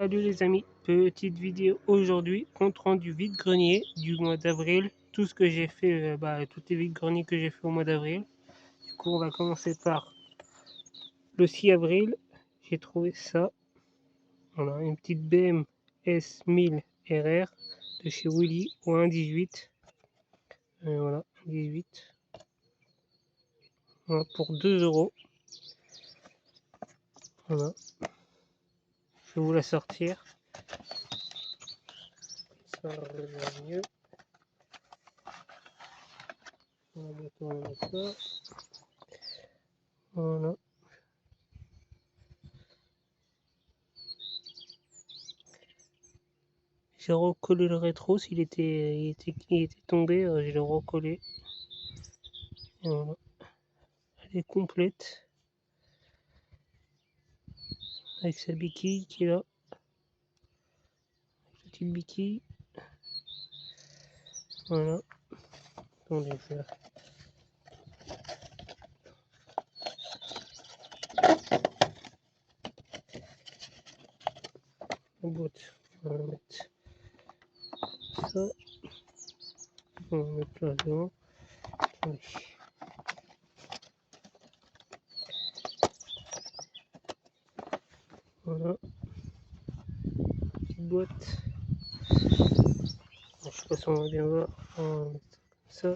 Salut les amis, petite vidéo aujourd'hui, compte rendu vide-grenier du mois d'avril, tout ce que j'ai fait, toutes les vides-greniers que j'ai fait au mois d'avril. Du coup on va commencer par le 6 avril, j'ai trouvé ça, voilà, une petite BM S1000 RR de chez Willy au 1,18, voilà, 18, voilà, pour 2 euros, voilà, je vais vous la sortir, ça va mieux. On va mettre ça. Voilà. J'ai recollé le rétro, il était tombé, je l'ai recollé. Et voilà. Elle est complète. Avec sa béquille qui est là. Petite béquille. Voilà. Attendez, je vais la boîte. On va mettre ça. On va mettre là devant. Attendez. Voilà. Petite boîte. Bon, je sais pas si on va bien voir. On va mettre ça comme ça.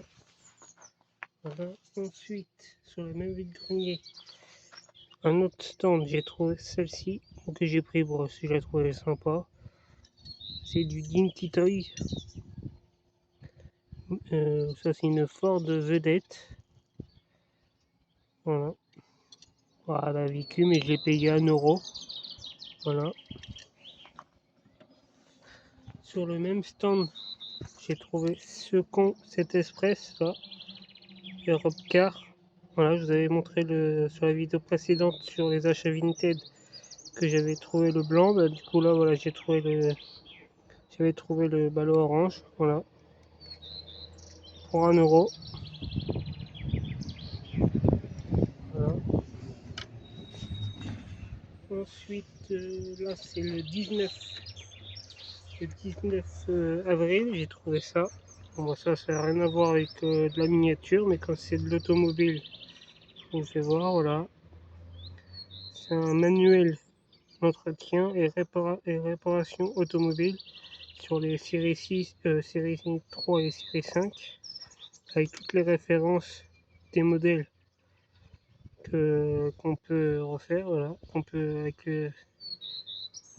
Voilà. Ensuite, sur le même vide-grenier, un autre stand, j'ai trouvé celle-ci que j'ai pris pour si je la trouvais sympa. C'est du Dinky Toy. Ça c'est une Ford Vedette. Voilà. Voilà la vécu, mais je l'ai payé à 1 euro. Voilà. Sur le même stand, j'ai trouvé cet Express là, Europcar. Voilà, je vous avais montré sur la vidéo précédente sur les achats Vinted que j'avais trouvé le blanc. Bah, du coup là voilà, j'avais trouvé le ballon orange. Voilà. Pour 1 euro. Voilà. Ensuite, là c'est le 19 avril, j'ai trouvé ça. Bon, ça n'a rien à voir avec de la miniature, mais quand c'est de l'automobile, je vous fais voir, voilà. C'est un manuel d'entretien et réparation automobile sur les séries 6, série 3 et série 5, avec toutes les références des modèles qu'on peut refaire, voilà, qu'on peut avec le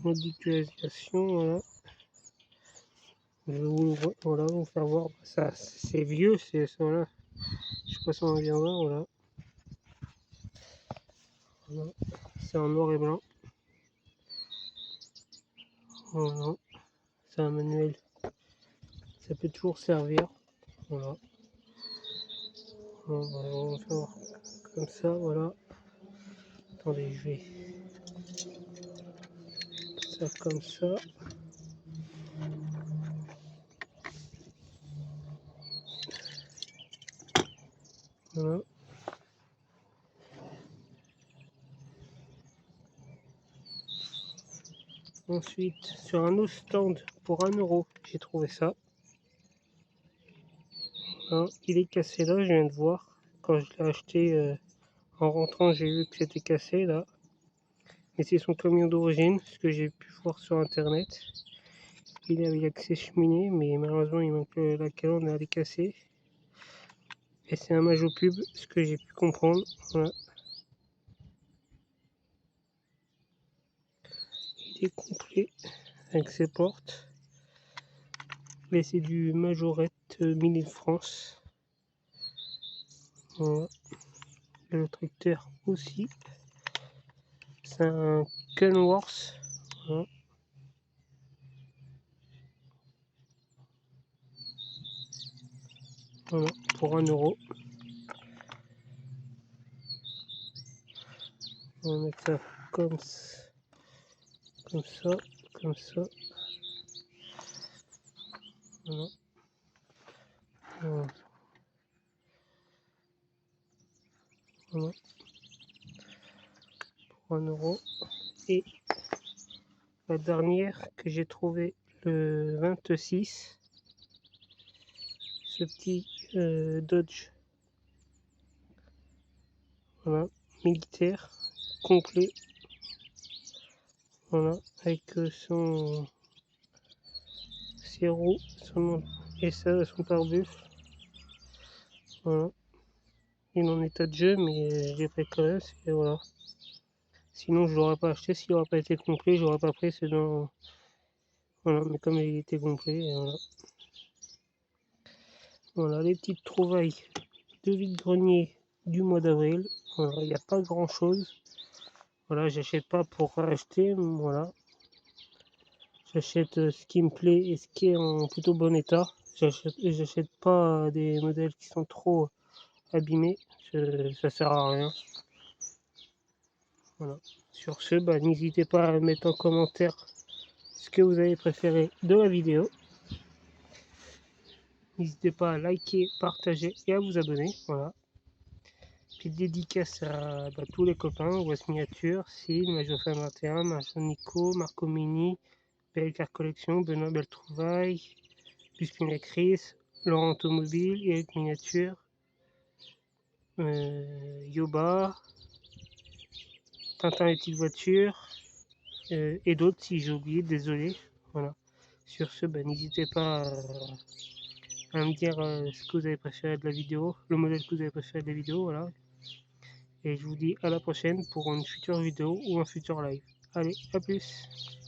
mode d'utilisation, voilà. Je vais vous faire voir, ça c'est vieux, voilà. Je sais pas si on va bien voir, voilà. Voilà. C'est en noir et blanc. Voilà. C'est un manuel. Ça peut toujours servir. Voilà. On va faire voir comme ça, voilà. Attendez, je vais ça comme ça. Voilà. Ensuite, sur un autre stand pour 1 euro, j'ai trouvé ça. Hein, il est cassé là, je viens de voir. Quand je l'ai acheté en rentrant, j'ai vu que c'était cassé là. Mais c'est son camion d'origine, ce que j'ai pu voir sur internet. Il est avec accès cheminée, mais malheureusement il manque la calandre, elle est cassée. Et c'est un Majo Pub, ce que j'ai pu comprendre. Voilà. Il est complet avec ses portes. Mais c'est du Majorette Made in France. Voilà. Le tracteur aussi. C'est un Kenworth. Voilà. Voilà. Pour 1 euro. On va mettre ça comme ça. Comme ça. Comme ça. Voilà. Voilà. Voilà. Pour 1 euro. Et la dernière que j'ai trouvée le 26. Ce petit Dodge, voilà, militaire, complet, voilà, avec ses roues et ça, son pare-buffle, voilà. Il est en état de jeu, mais je l'ai pris quand même, voilà. Sinon, je l'aurais pas acheté, s'il n'aurait pas été complet, je l'aurais pas pris, c'est dans... Voilà, mais comme il était complet, voilà. Voilà, les petites trouvailles de vide-grenier du mois d'avril. Voilà, il n'y a pas grand chose. Voilà, j'achète pas pour acheter, voilà. J'achète ce qui me plaît et ce qui est en plutôt bon état. J'achète pas des modèles qui sont trop abîmés, ça sert à rien. Voilà. Sur ce, bah, n'hésitez pas à mettre en commentaire ce que vous avez préféré de la vidéo. N'hésitez pas à liker, partager et à vous abonner. Voilà. Petite dédicace à tous les copains, West Miniature, Sid, Majofan 21, Marjon Nico, Marco Mini, Belle Car Collection, Benoît Belle Trouvaille, Buspin Chris, Laurent Automobile, Eric Miniature, Yoba, Tintin les petites voitures, et d'autres si j'ai oublié, désolé. Voilà. Sur ce, n'hésitez pas à me dire ce que vous avez préféré de la vidéo, le modèle que vous avez préféré de la vidéo, voilà. Et je vous dis à la prochaine pour une future vidéo ou un futur live. Allez, à plus!